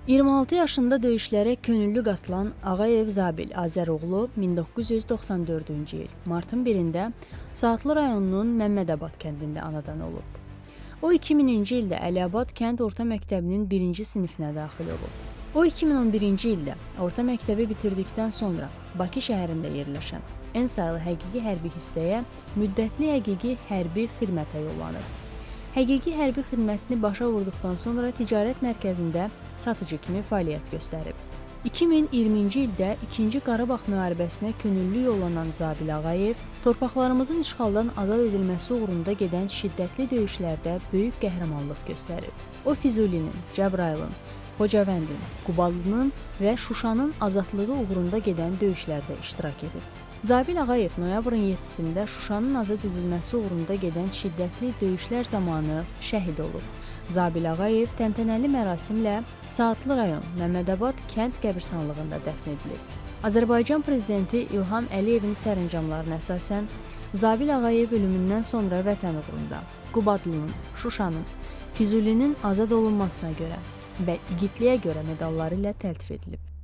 26 yaşında döyüşlərə könüllü qatılan Ağayev Zabil Azəroğlu 1994-cü il martın 1-də Saatlı rayonunun Məmmədabad kəndində anadan olub. O 2000-ci ildə Əliabad kənd orta məktəbinin 1-ci sinifinə daxil olub. O 2011-ci ildə orta məktəbi bitirdikdən sonra Bakı şəhərində yerləşən ən sayılı həqiqi hərbi hissəyə müddətli həqiqi hərbi xidmətə yollanıb. Həqiqi hərbi xidmətini başa vurduqdan sonra ticarət mərkəzində satıcı kimi fəaliyyət göstərib. 2020-ci ildə 2-ci Qarabağ müharibəsinə könüllü yollanan Zabil Ağayev, torpaqlarımızın işğaldan azad edilməsi uğrunda gedən şiddətli döyüşlərdə böyük qəhrəmanlıq göstərib. O, Füzulinin, Cəbrayılın, Xocavəndin, Qubadlının və Şuşanın azadlığı uğrunda gedən döyüşlərdə iştirak edib. Zabil Ağayev noyabrın 7-sində Şuşanın azad edilməsi uğrunda gedən şiddətli döyüşlər zamanı şəhid olub. Zabil Ağayev təntənəli mərasimlə Saatlı rayon Məmmədabad kənd qəbirstanlığında dəfn edilib. Azərbaycan prezidenti İlham Əliyevin sərəncamlarına əsasən Zabil Ağayev ölümündən sonra vətən uğrunda Qubadlının, Şuşanın, Füzulinin azad olunmasına görə və igidliyə görə medalları ilə təltif edilib.